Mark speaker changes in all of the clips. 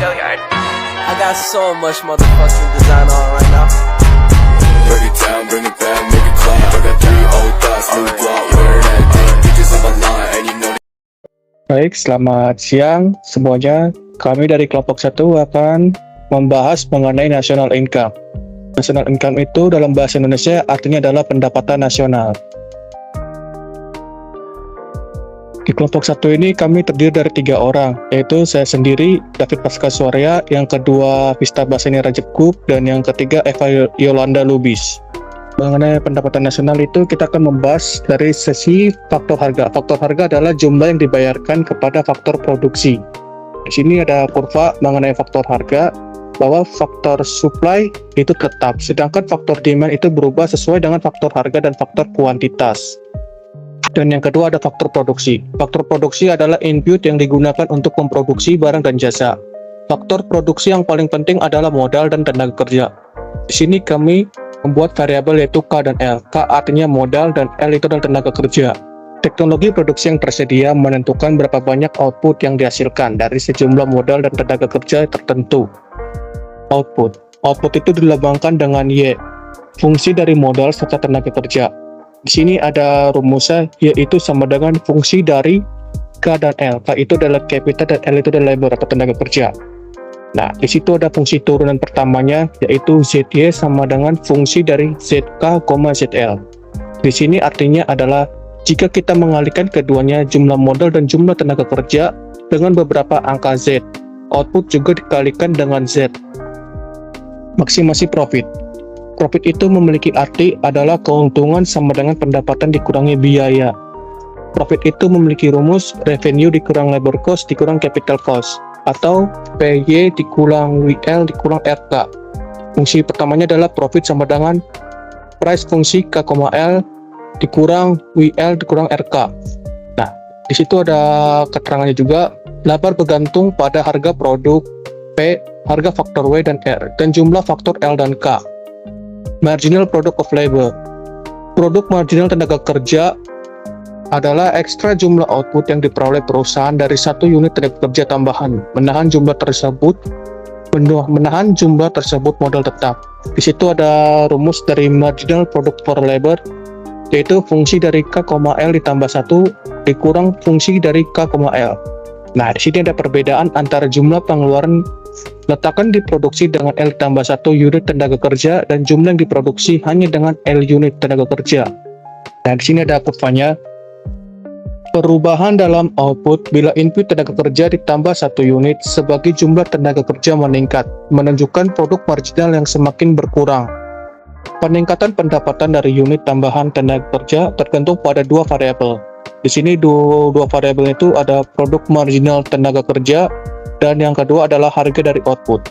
Speaker 1: I got so much motherfucking design on right now.
Speaker 2: Break it down, bring it back, make it clap. I got 3 old thoughts, new guap, wear that thing. Bitches on my line, and you know.
Speaker 3: Baik, selamat siang semuanya. Kami dari kelompok 1 akan membahas mengenai national income. National income itu dalam bahasa Indonesia artinya adalah pendapatan nasional. Di kelompok 1 ini kami terdiri dari 3 orang, yaitu saya sendiri, David Paskasuarya, yang kedua Vista Baseni Rajekuk, dan yang ketiga Eva Yolanda Lubis. Mengenai pendapatan nasional itu kita akan membahas dari sesi faktor harga. Faktor harga adalah jumlah yang dibayarkan kepada faktor produksi. Di sini ada kurva mengenai faktor harga, bahwa faktor supply itu tetap, sedangkan faktor demand itu berubah sesuai dengan faktor harga dan faktor kuantitas. Dan yang kedua ada faktor produksi. Faktor produksi adalah input yang digunakan untuk memproduksi barang dan jasa. Faktor produksi yang paling penting adalah modal dan tenaga kerja. Di sini kami membuat variabel yaitu K dan L. K artinya modal dan L itu adalah tenaga kerja. Teknologi produksi yang tersedia menentukan berapa banyak output yang dihasilkan dari sejumlah modal dan tenaga kerja tertentu. Output itu dilambangkan dengan Y, fungsi dari modal serta tenaga kerja. Di sini ada rumusnya, yaitu sama dengan fungsi dari K dan L. K itu adalah capital dan L itu adalah labor atau tenaga kerja. Nah, di situ ada fungsi turunan pertamanya, yaitu ZY sama dengan fungsi dari ZK, ZL. Di sini artinya adalah jika kita mengalihkan keduanya jumlah modal dan jumlah tenaga kerja dengan beberapa angka Z, output juga dikalikan dengan Z. Maksimasi profit. Profit itu memiliki arti adalah keuntungan sama dengan pendapatan dikurangi biaya. Profit itu memiliki rumus revenue dikurang labor cost dikurang capital cost, atau PY dikurang WL dikurang RK. Fungsi pertamanya adalah profit sama dengan price fungsi K, L dikurang WL dikurang RK. Nah, di situ ada keterangannya juga, laba bergantung pada harga produk P, harga faktor W dan R, dan jumlah faktor L dan K. Marginal product of labor. Produk marginal tenaga kerja adalah ekstra jumlah output yang diperoleh perusahaan dari satu unit tenaga kerja tambahan. Menahan jumlah tersebut modal tetap. Di situ ada rumus dari marginal product for labor, yaitu fungsi dari K, L ditambah 1 dikurang fungsi dari K, L. Nah, di sini ada perbedaan antara jumlah pengeluaran letakkan diproduksi dengan L tambah 1 unit tenaga kerja dan jumlah yang diproduksi hanya dengan L unit tenaga kerja. Nah, di sini ada kurvanya. Perubahan dalam output bila input tenaga kerja ditambah 1 unit sebagai jumlah tenaga kerja meningkat, menunjukkan produk marginal yang semakin berkurang. Peningkatan pendapatan dari unit tambahan tenaga kerja tergantung pada 2 variabel. Di sini dua variabel itu ada produk marginal tenaga kerja dan yang kedua adalah harga dari output.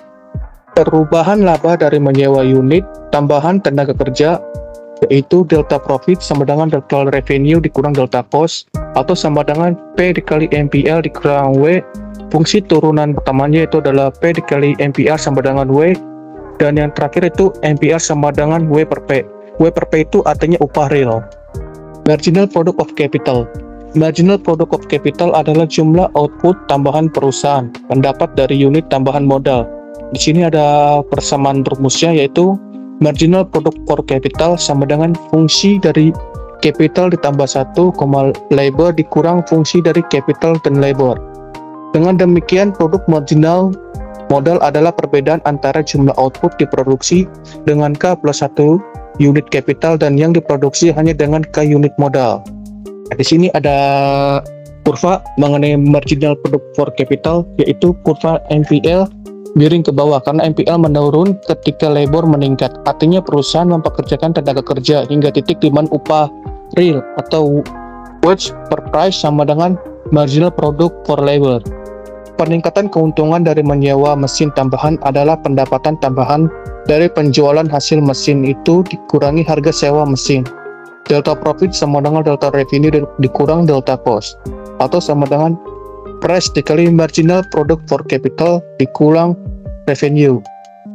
Speaker 3: Perubahan laba dari menyewa unit tambahan tenaga kerja yaitu delta profit sama dengan delta revenue dikurang delta cost atau sama dengan P dikali MPL dikurang W. Fungsi turunan pertamanya itu adalah P dikali MPR sama dengan W, dan yang terakhir itu MPR sama dengan W per P. W per P itu artinya upah real. Marginal product of capital. Marginal product of capital adalah jumlah output tambahan perusahaan pendapat dari unit tambahan modal. Di sini ada persamaan rumusnya, yaitu marginal product for capital sama dengan fungsi dari capital ditambah 1, labor dikurang fungsi dari capital dan labor. Dengan demikian, produk marginal modal adalah perbedaan antara jumlah output diproduksi dengan K plus 1 unit capital dan yang diproduksi hanya dengan K unit modal. Nah, di sini ada kurva mengenai marginal product for capital, yaitu kurva MPL miring ke bawah karena MPL menurun ketika labor meningkat. Artinya perusahaan mempekerjakan tenaga kerja hingga titik di mana upah real atau wage per price sama dengan marginal product for labor. Peningkatan keuntungan dari menyewa mesin tambahan adalah pendapatan tambahan dari penjualan hasil mesin itu dikurangi harga sewa mesin. Delta profit sama dengan delta revenue dikurang delta cost, atau sama dengan price dikali marginal product for capital dikurang revenue.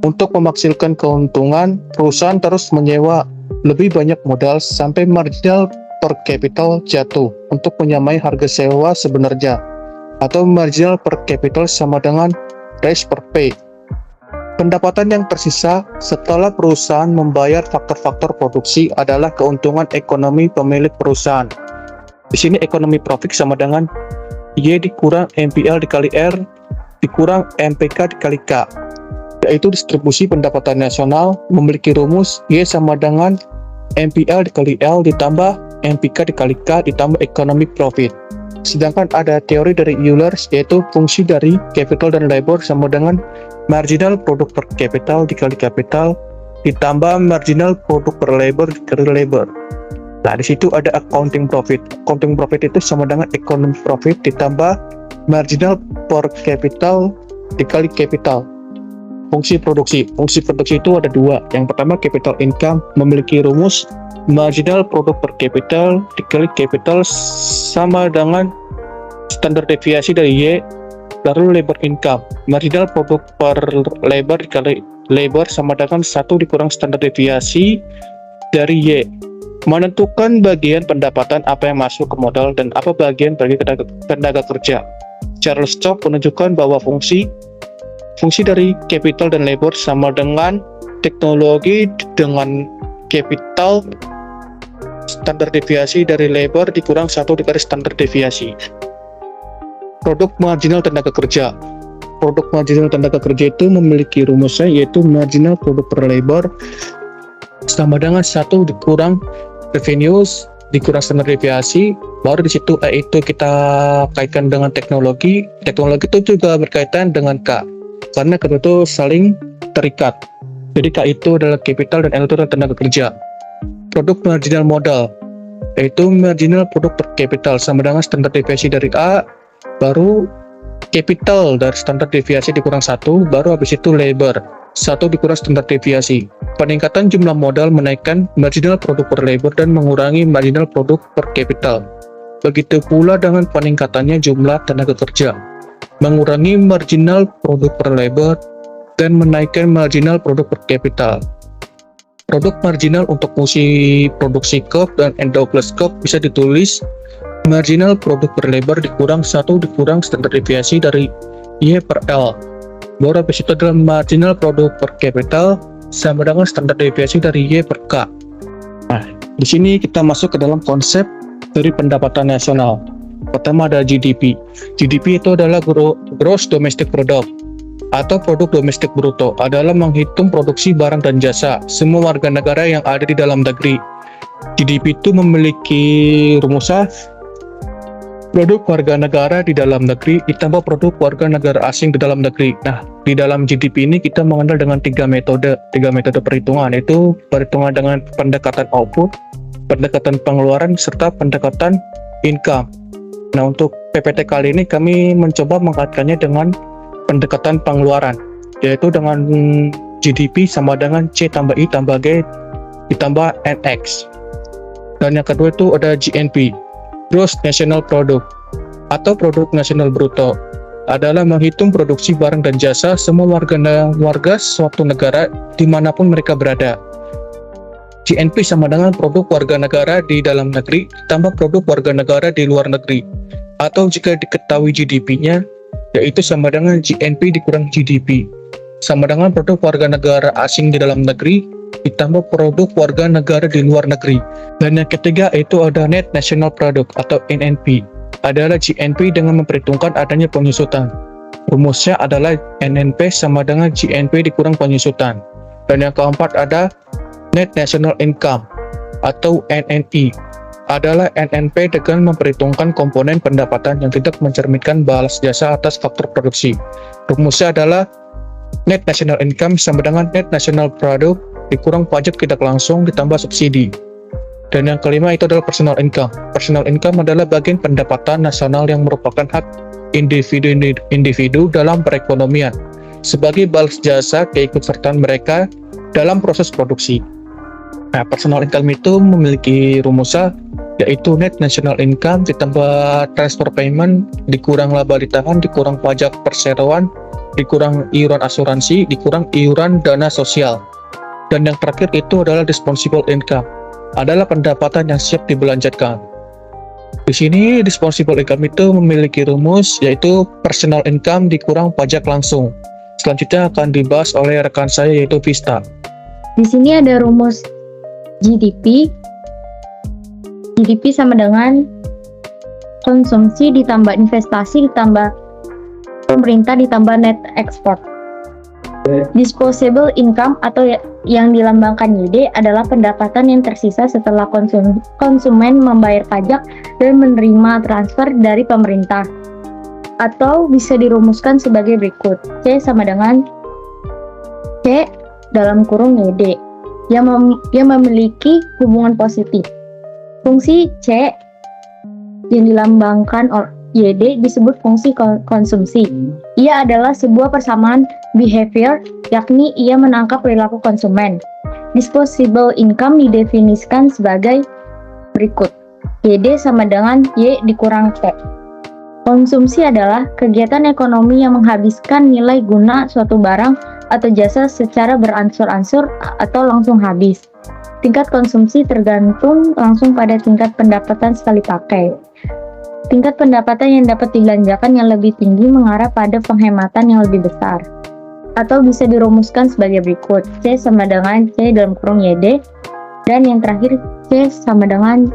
Speaker 3: Untuk memaksimalkan keuntungan, perusahaan terus menyewa lebih banyak modal sampai marginal per capital jatuh untuk menyamai harga sewa sebenarnya, atau marginal per capital sama dengan price per pay. Pendapatan yang tersisa setelah perusahaan membayar faktor-faktor produksi adalah keuntungan ekonomi pemilik perusahaan. Di sini ekonomi profit sama dengan Y dikurang MPL dikali R dikurang MPK dikali K, yaitu distribusi pendapatan nasional memiliki rumus Y sama dengan MPL dikali L ditambah MPK dikali K ditambah economic profit. Sedangkan ada teori dari Euler, yaitu fungsi dari capital dan labor sama dengan marginal produk per capital dikali capital ditambah marginal produk per labor dikali labor. Nah, di situ ada accounting profit. Accounting profit itu sama dengan economic profit ditambah marginal per capital dikali capital. Fungsi produksi itu ada dua. Yang pertama, capital income memiliki rumus marginal produk per capital dikali capital sama dengan standar deviasi dari Y. Lalu labor income, marginal produk per labor dikali labor sama dengan 1 dikurang standar deviasi dari Y. Menentukan bagian pendapatan apa yang masuk ke modal dan apa bagian bagi tenaga kerja. Charles Chow menunjukkan bahwa fungsi dari capital dan labor sama dengan teknologi dengan capital standar deviasi dari labor dikurang 1 dikali standar deviasi. Produk marginal tenaga kerja. Produk marginal tenaga kerja itu memiliki rumusnya, yaitu marginal produk per labor sama dengan 1 dikurang revenues dikurang standar deviasi. Baru di situ itu kita kaitkan dengan teknologi. Teknologi itu juga berkaitan dengan K, karena kedua itu saling terikat. Jadi K itu adalah capital dan L itu adalah tenaga kerja. Produk marginal modal, yaitu marginal produk per capital sama dengan standar deviasi dari A, baru capital dari standar deviasi dikurang 1, baru habis itu labor 1 dikurang standar deviasi. Peningkatan jumlah modal menaikkan marginal produk per labor dan mengurangi marginal produk per capital. Begitu pula dengan peningkatannya jumlah tenaga kerja, mengurangi marginal produk per labor dan menaikkan marginal produk per capital. Produk marginal untuk fungsi produksi curve dan Douglas curve bisa ditulis marginal produk per labor dikurang 1 dikurang standar deviasi dari Y per L. Baru habis itu adalah marginal produk per capital sama dengan standar deviasi dari Y per K. Nah, di sini kita masuk ke dalam konsep dari pendapatan nasional. Pertama ada GDP. GDP itu adalah Gross Domestic Product atau produk domestik bruto, adalah menghitung produksi barang dan jasa semua warga negara yang ada di dalam negeri. GDP itu memiliki rumusnya produk warga negara di dalam negeri ditambah produk warga negara asing di dalam negeri. Nah, di dalam GDP ini kita mengenal dengan tiga metode perhitungan, yaitu perhitungan dengan pendekatan output, pendekatan pengeluaran, serta pendekatan income. Nah, untuk PPT kali ini kami mencoba mengaitkannya dengan pendekatan pengeluaran, yaitu dengan GDP sama dengan C tambah I tambah G ditambah NX. Dan yang kedua itu ada GNP, Gross National Product atau produk nasional bruto, adalah menghitung produksi barang dan jasa semua warga suatu negara dimanapun mereka berada. GNP sama dengan produk warga negara di dalam negeri tambah produk warga negara di luar negeri, atau jika diketahui GDP-nya, yaitu sama dengan GNP dikurang GDP, sama dengan produk warga negara asing di dalam negeri ditambah produk warga negara di luar negeri. Dan yang ketiga itu ada Net National Product atau NNP, adalah GNP dengan memperhitungkan adanya penyusutan. Rumusnya adalah NNP sama dengan GNP dikurang penyusutan. Dan yang keempat ada Net National Income atau NNI, adalah NNP dengan memperhitungkan komponen pendapatan yang tidak mencerminkan balas jasa atas faktor produksi. Rumusnya adalah Net National Income sama dengan Net National Product dikurang pajak tidak langsung ditambah subsidi. Dan yang kelima itu adalah Personal Income. Personal Income adalah bagian pendapatan nasional yang merupakan hak individu dalam perekonomian sebagai balas jasa keikutsertaan mereka dalam proses produksi. Nah, personal income itu memiliki rumusnya, yaitu Net National Income ditambah transfer payment dikurang laba di tangan dikurang pajak perseroan dikurang iuran asuransi dikurang iuran dana sosial. Dan yang terakhir itu adalah Disposable Income, adalah pendapatan yang siap dibelanjakan. Di sini disposable income itu memiliki rumus, yaitu personal income dikurang pajak langsung Selanjutnya akan dibahas oleh rekan saya yaitu Vista.
Speaker 4: Di sini ada rumus GDP. GDP sama dengan konsumsi ditambah investasi ditambah pemerintah ditambah net export. Disposable income atau yang dilambangkan YD adalah pendapatan yang tersisa setelah konsumen membayar pajak dan menerima transfer dari pemerintah. Atau bisa dirumuskan sebagai berikut. C sama dengan C dalam kurung YD yang memiliki hubungan positif. Fungsi C yang dilambangkan oleh YD disebut fungsi konsumsi. Ia adalah sebuah persamaan behavior, yakni ia menangkap perilaku konsumen. Disposable income didefinisikan sebagai berikut. YD sama dengan Y dikurang T. Konsumsi adalah kegiatan ekonomi yang menghabiskan nilai guna suatu barang atau jasa secara beransur-ansur atau langsung habis. Tingkat konsumsi tergantung langsung pada tingkat pendapatan sekali pakai. Tingkat pendapatan yang dapat dibelanjakan yang lebih tinggi mengarah pada penghematan yang lebih besar. Atau bisa dirumuskan sebagai berikut. C sama dengan C dalam kurung YD. Dan yang terakhir C sama dengan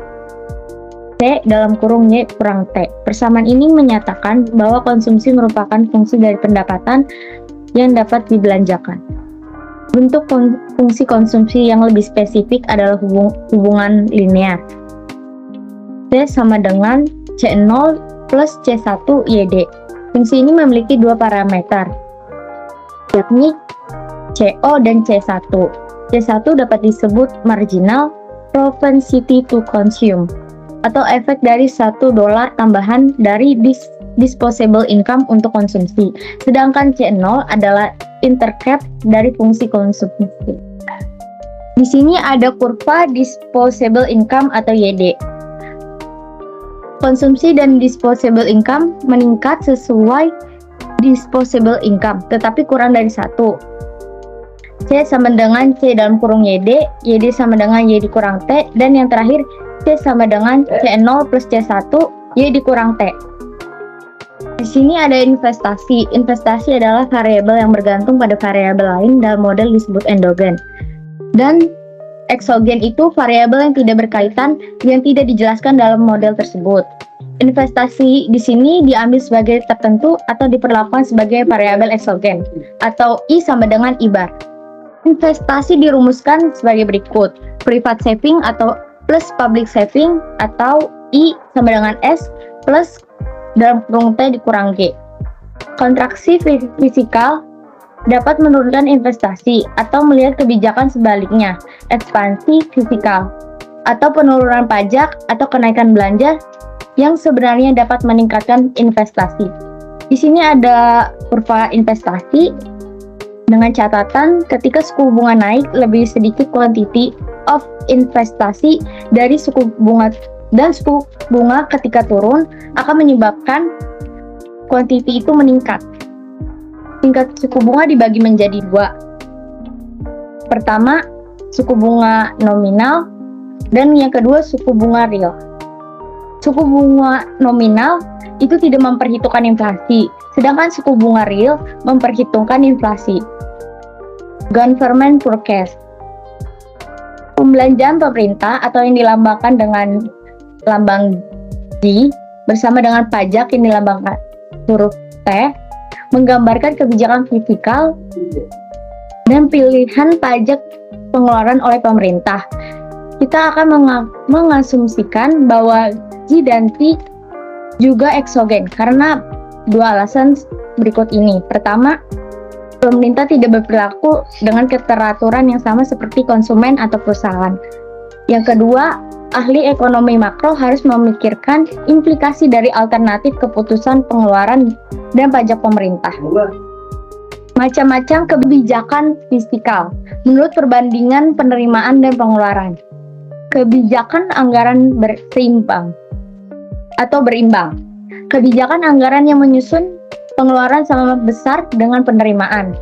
Speaker 4: C dalam kurung Y kurang T. Persamaan ini menyatakan bahwa konsumsi merupakan fungsi dari pendapatan yang dapat dibelanjakan. Bentuk fungsi konsumsi yang lebih spesifik adalah hubungan linear. C sama dengan C0 plus C1 YD. Fungsi ini memiliki dua parameter, yakni CO dan C1. C1 dapat disebut marginal propensity to consume, atau efek dari $1 tambahan dari disposable income untuk konsumsi. Sedangkan C0 adalah intercap dari fungsi konsumsi. Di sini ada kurva disposable income atau YD. Konsumsi dan disposable income meningkat sesuai disposable income, tetapi kurang dari 1. C sama dengan C dalam kurung YD, YD sama dengan Y dikurang T, dan yang terakhir C sama dengan C0 plus C1, Y dikurang T. Di sini ada investasi. Investasi adalah variabel yang bergantung pada variabel lain dalam model disebut endogen. Dan eksogen itu variabel yang tidak berkaitan yang tidak dijelaskan dalam model tersebut. Investasi di sini diambil sebagai tertentu atau diperlakukan sebagai variabel eksogen atau I sama dengan I bar. Investasi dirumuskan sebagai berikut. Private saving atau plus public saving atau I sama dengan S plus dalam kurung T dikurang G. Kontraksi fisikal dapat menurunkan investasi atau melihat kebijakan sebaliknya, ekspansi fisikal, atau penurunan pajak atau kenaikan belanja yang sebenarnya dapat meningkatkan investasi. Di sini ada kurva investasi dengan catatan ketika suku bunga naik lebih sedikit quantity of investasi dari suku bunga dan suku bunga ketika turun akan menyebabkan quantity itu meningkat. Tingkat suku bunga dibagi menjadi dua. Pertama, suku bunga nominal, dan yang kedua suku bunga real. Suku bunga nominal itu tidak memperhitungkan inflasi, sedangkan suku bunga real memperhitungkan inflasi. Government forecast. Pembelanjaan pemerintah atau yang dilambangkan dengan lambang G bersama dengan pajak yang dilambangkan huruf T menggambarkan kebijakan fiskal dan pilihan pajak pengeluaran oleh pemerintah. Kita akan mengasumsikan bahwa G dan T juga eksogen karena dua alasan berikut ini. Pertama, pemerintah tidak berperilaku dengan keteraturan yang sama seperti konsumen atau perusahaan. Yang kedua, ahli ekonomi makro harus memikirkan implikasi dari alternatif keputusan pengeluaran dan pajak pemerintah. Macam-macam kebijakan fiskal menurut perbandingan penerimaan dan pengeluaran. Kebijakan anggaran berimbang. Kebijakan anggaran yang menyusun pengeluaran sama besar dengan penerimaan.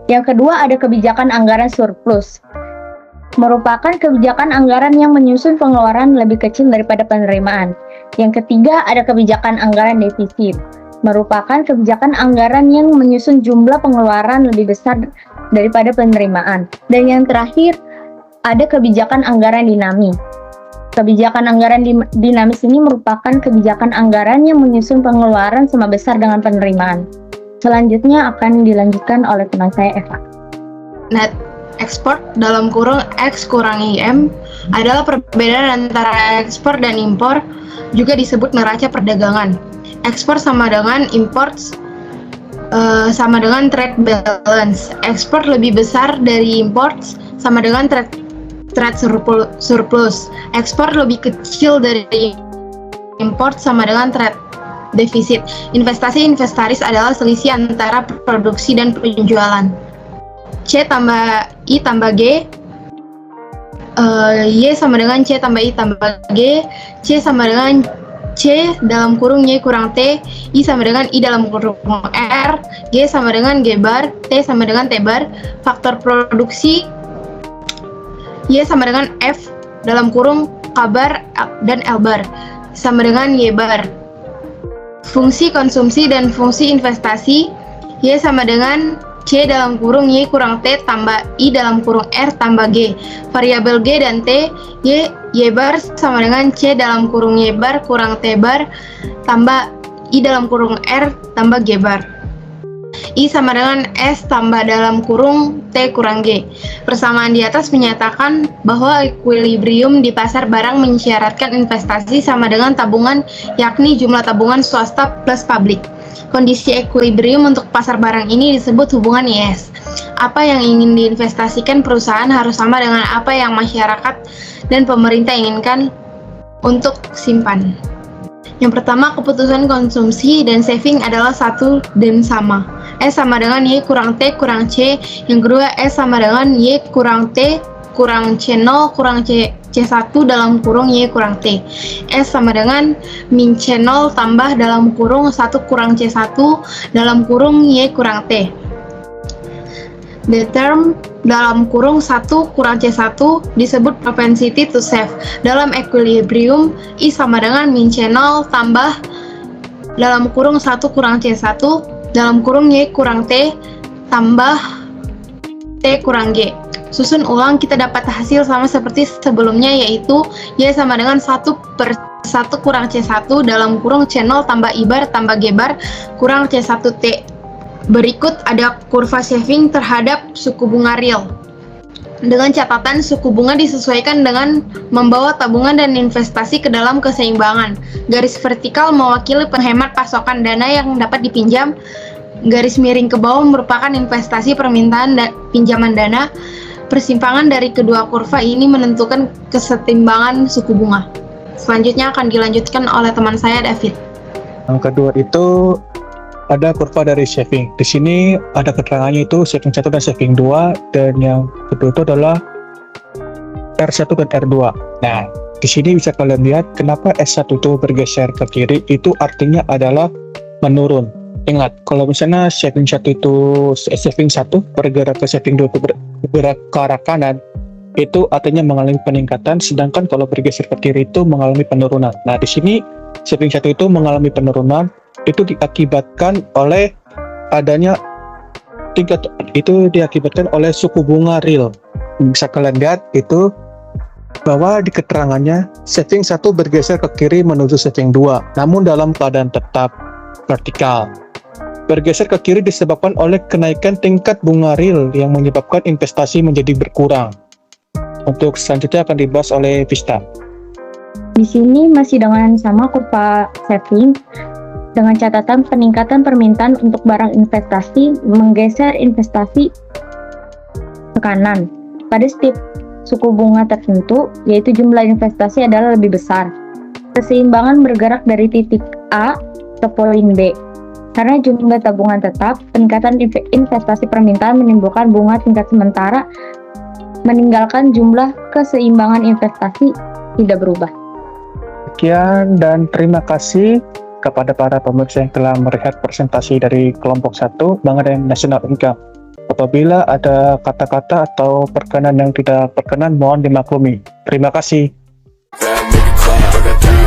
Speaker 4: Yang kedua ada kebijakan anggaran surplus. Merupakan kebijakan anggaran yang menyusun pengeluaran lebih kecil daripada penerimaan. Yang ketiga ada kebijakan anggaran defisit. merupakan kebijakan anggaran yang menyusun jumlah pengeluaran lebih besar daripada penerimaan. Dan yang terakhir, ada kebijakan anggaran dinamis. Kebijakan anggaran dinamis ini merupakan kebijakan anggaran yang menyusun pengeluaran sama besar dengan penerimaan. Selanjutnya akan dilanjutkan oleh teman saya Eva.
Speaker 5: Net export dalam kurung X kurang IM adalah perbedaan antara ekspor dan impor, juga disebut neraca perdagangan. Ekspor sama dengan import sama dengan trade balance. Ekspor lebih besar dari import sama dengan trade surplus. Ekspor lebih kecil dari import sama dengan trade defisit. Investasi inventaris adalah selisih antara produksi dan penjualan. C tambah I tambah G, Y sama dengan C tambah I tambah G, C sama dengan C dalam kurung Y kurang T, I sama dengan I dalam kurung R, G sama dengan G bar, T sama dengan T bar. Faktor produksi Y sama dengan F dalam kurung K bar dan L bar sama dengan Y bar. Fungsi konsumsi dan fungsi investasi Y sama dengan C dalam kurung Y kurang T tambah I dalam kurung R tambah G. Variabel G dan T, Y bar sama dengan C dalam kurung Y bar kurang T bar tambah I dalam kurung R tambah G bar. I sama dengan S tambah dalam kurung T kurang G. Persamaan di atas menyatakan bahwa equilibrium di pasar barang mensyaratkan investasi sama dengan tabungan, yakni jumlah tabungan swasta plus publik. Kondisi equilibrium untuk pasar barang ini disebut hubungan IS. Apa yang ingin diinvestasikan perusahaan harus sama dengan apa yang masyarakat dan pemerintah inginkan untuk simpan. Yang pertama, keputusan konsumsi dan saving adalah satu dan sama. S sama dengan Y kurang T kurang C. Yang kedua, S sama dengan Y kurang T kurang C0 kurang C1 dalam kurung Y kurang T. S sama dengan min C0 tambah dalam kurung 1 kurang C1 dalam kurung Y kurang T. The term dalam kurung 1 kurang C1 disebut propensity to save. Dalam equilibrium, I sama dengan min C0 tambah dalam kurung 1 kurang C1 dalam kurung Y kurang T tambah T kurang G. Susun ulang, kita dapat hasil sama seperti sebelumnya, yaitu Y sama dengan 1 per 1 kurang C1 dalam kurung C0 tambah I bar tambah G bar kurang C1T. Berikut ada kurva saving terhadap suku bunga real. Dengan catatan, suku bunga disesuaikan dengan membawa tabungan dan investasi ke dalam keseimbangan. Garis vertikal mewakili penghemat pasokan dana yang dapat dipinjam. Garis miring ke bawah merupakan investasi permintaan dan pinjaman dana. Persimpangan dari kedua kurva ini menentukan kesetimbangan suku bunga. Selanjutnya akan dilanjutkan oleh teman saya, David.
Speaker 3: Yang kedua itu ada kurva dari saving. Di sini ada keterangannya itu saving 1 dan saving 2, dan yang kedua itu adalah R1 dan R2. Nah, di sini bisa kalian lihat kenapa S1 itu bergeser ke kiri, itu artinya adalah menurun. Ingat, kalau misalnya saving 1 itu saving 1 bergerak ke saving 2 itu bergerak ke arah kanan, itu artinya mengalami peningkatan, sedangkan kalau bergeser ke kiri itu mengalami penurunan. Nah, di sini saving 1 itu mengalami penurunan, itu diakibatkan oleh adanya diakibatkan oleh suku bunga real. Bisa kalian lihat itu bahwa di keterangannya saving 1 bergeser ke kiri menuju saving 2, namun dalam keadaan tetap vertikal. Bergeser ke kiri disebabkan oleh kenaikan tingkat bunga real yang menyebabkan investasi menjadi berkurang. Untuk selanjutnya akan dibahas oleh Vista.
Speaker 4: Di sini masih dengan sama kurva saving, dengan catatan peningkatan permintaan untuk barang investasi menggeser investasi ke kanan. Pada setiap suku bunga tertentu, yaitu jumlah investasi adalah lebih besar. Keseimbangan bergerak dari titik A ke poin B. Karena jumlah tabungan tetap, peningkatan investasi permintaan menimbulkan bunga tingkat sementara, meninggalkan jumlah keseimbangan investasi tidak berubah.
Speaker 3: Sekian dan terima kasih kepada para pemirsa yang telah melihat presentasi dari kelompok 1 mengenai national income. Apabila ada kata-kata atau perkenan yang tidak perkenan, mohon dimaklumi. Terima kasih.
Speaker 2: Make it clap. I got 3